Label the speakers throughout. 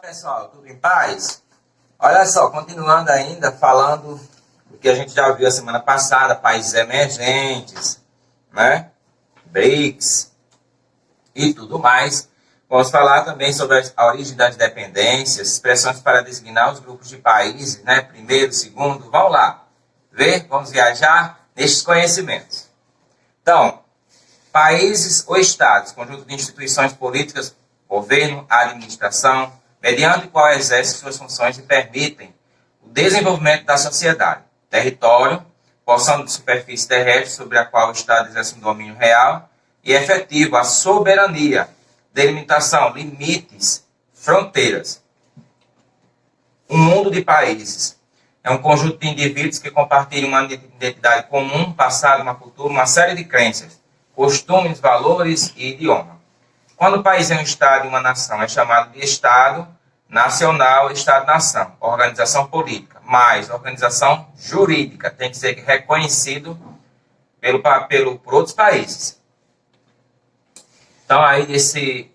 Speaker 1: Pessoal, tudo em paz? Olha só, continuando ainda falando do que a gente já viu a semana passada, países emergentes, né? BRICS e tudo mais. Vamos falar também sobre a origem das dependências, expressões para designar os grupos de países, né? Primeiro, segundo, vamos lá, vamos viajar nestes conhecimentos. Então, países ou estados, conjunto de instituições políticas, governo, administração, mediante o qual exercem suas funções e permitem o desenvolvimento da sociedade. Território, porção de superfície terrestre sobre a qual o Estado exerce um domínio real e efetivo, a soberania, delimitação, limites, fronteiras. Um mundo de países é um conjunto de indivíduos que compartilham uma identidade comum, passado, uma cultura, uma série de crenças, costumes, valores e idioma. Quando o país é um Estado e uma nação, é chamado de Estado nacional, Estado-nação, organização política, mas organização jurídica, tem que ser reconhecido por outros países. Então, aí, esse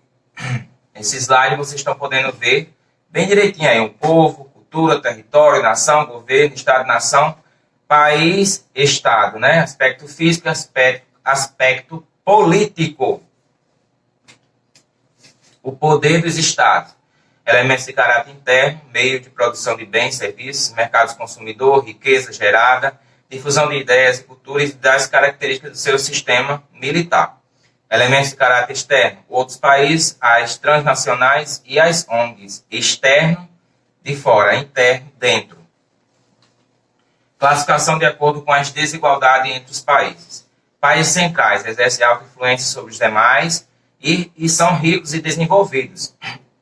Speaker 1: slide, vocês estão podendo ver bem direitinho aí, o povo, cultura, território, nação, governo, Estado-nação, país, Estado, né? Aspecto físico e aspecto político. O poder dos Estados, elementos de caráter interno, meio de produção de bens, serviços, mercados consumidor, riqueza gerada, difusão de ideias e culturas e das características do seu sistema militar. Elementos de caráter externo, outros países, as transnacionais e as ONGs, externo, de fora, interno, dentro. Classificação de acordo com as desigualdades entre os países. Países centrais exercem alta influência sobre os demais, e são ricos e desenvolvidos.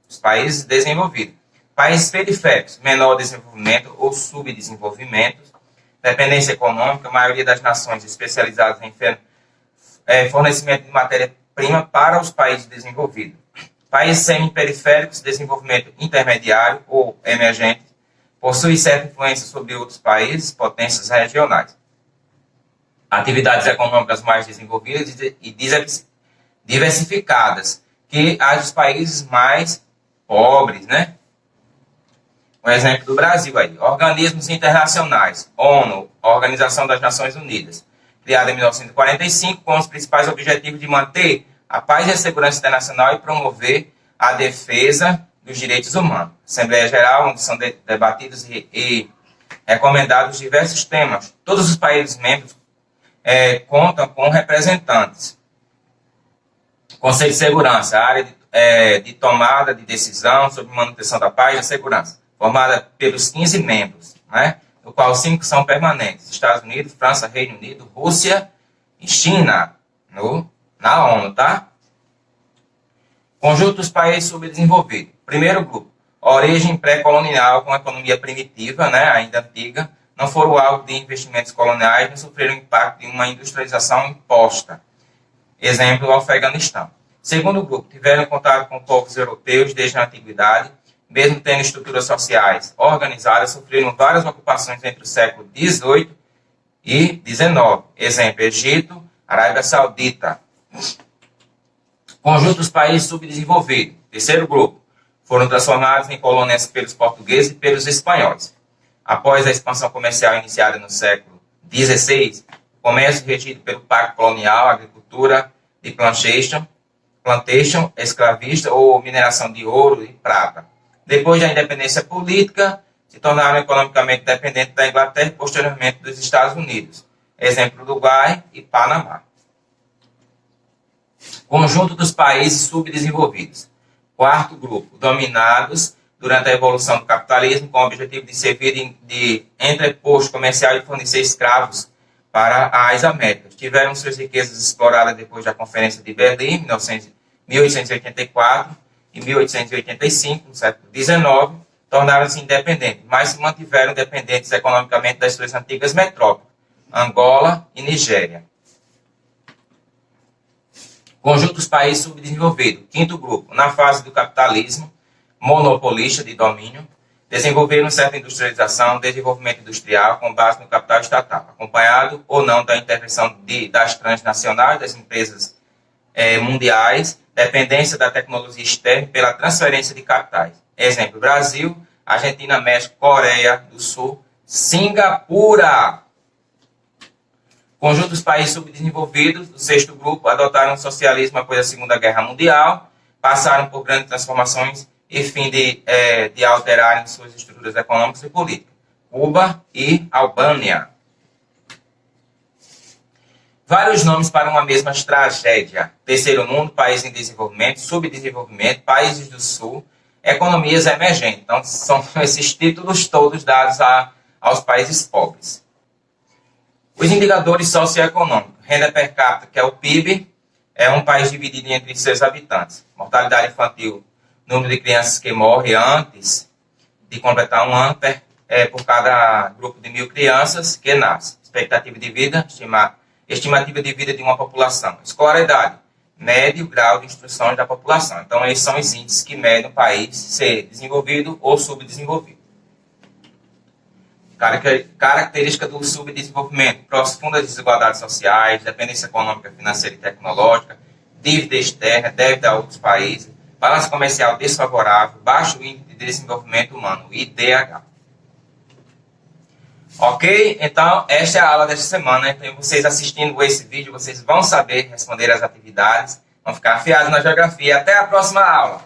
Speaker 1: Os países desenvolvidos. Países periféricos, menor desenvolvimento ou subdesenvolvimento, dependência econômica, a maioria das nações especializadas em fornecimento de matéria-prima para os países desenvolvidos. Países semi-periféricos, desenvolvimento intermediário ou emergente, possuem certa influência sobre outros países, potências regionais. Atividades econômicas mais desenvolvidas e diversificadas que as dos países mais pobres, né? Um exemplo do Brasil aí. Organismos internacionais, ONU, Organização das Nações Unidas, criada em 1945 com os principais objetivos de manter a paz e a segurança internacional e promover a defesa dos direitos humanos. Assembleia Geral, onde são debatidos e recomendados diversos temas. Todos os países membros contam com representantes. Conselho de Segurança, área de tomada de decisão sobre manutenção da paz e da segurança, formada pelos 15 membros, né, do qual 5 são permanentes, Estados Unidos, França, Reino Unido, Rússia e China, na ONU, tá? Conjunto dos países subdesenvolvidos. Primeiro grupo, origem pré-colonial com economia primitiva, né, ainda antiga, não foram alvo de investimentos coloniais, não sofreram o impacto de uma industrialização imposta. Exemplo, o Afeganistão. Segundo grupo, tiveram contato com povos europeus desde a antiguidade, mesmo tendo estruturas sociais organizadas, sofreram várias ocupações entre o século XVIII e XIX. Exemplo, Egito, Arábia Saudita. Conjunto dos países subdesenvolvidos. Terceiro grupo, foram transformados em colônias pelos portugueses e pelos espanhóis. Após a expansão comercial iniciada no século XVI, comércio regido pelo Pacto Colonial, agricultura de plantation, escravista ou mineração de ouro e prata. Depois da independência política, se tornaram economicamente dependentes da Inglaterra e posteriormente dos Estados Unidos. Exemplo, Uruguai e Panamá. Conjunto dos países subdesenvolvidos. Quarto grupo, dominados durante a evolução do capitalismo com o objetivo de servir de entreposto comercial e fornecer escravos para as Américas. Tiveram suas riquezas exploradas depois da Conferência de Berlim, 1884 e 1885, no século XIX, tornaram-se independentes, mas se mantiveram dependentes economicamente das suas antigas metrópoles, Angola e Nigéria. Conjunto dos países subdesenvolvidos. Quinto grupo, na fase do capitalismo monopolista de domínio, desenvolveram certa industrialização, desenvolvimento industrial com base no capital estatal, acompanhado ou não da intervenção das transnacionais, das empresas mundiais, dependência da tecnologia externa pela transferência de capitais. Exemplo, Brasil, Argentina, México, Coreia do Sul, Singapura. Conjunto dos países subdesenvolvidos do sexto grupo adotaram o socialismo após a Segunda Guerra Mundial, passaram por grandes transformações e fim de alterarem suas estruturas econômicas e políticas. Cuba e Albânia. Vários nomes para uma mesma tragédia. Terceiro mundo, país em desenvolvimento, subdesenvolvimento, países do sul, economias emergentes. Então, são esses títulos todos dados aos países pobres. Os indicadores socioeconômicos. Renda per capita, que é o PIB, é um país dividido entre seus habitantes. Mortalidade infantil, número de crianças que morrem antes de completar um ano por cada grupo de 1.000 crianças que nascem. Expectativa de vida, estimativa de vida de uma população. Escolaridade, médio grau de instrução da população. Então, esses são os índices que medem o país ser desenvolvido ou subdesenvolvido. Característica do subdesenvolvimento: profundas desigualdades sociais, dependência econômica, financeira e tecnológica, dívida externa, dívida a outros países, balança comercial desfavorável, baixo índice de desenvolvimento humano, IDH. Ok? Então, esta é a aula desta semana. Então, vocês assistindo esse vídeo, vocês vão saber responder as atividades, vão ficar afiados na geografia. Até a próxima aula!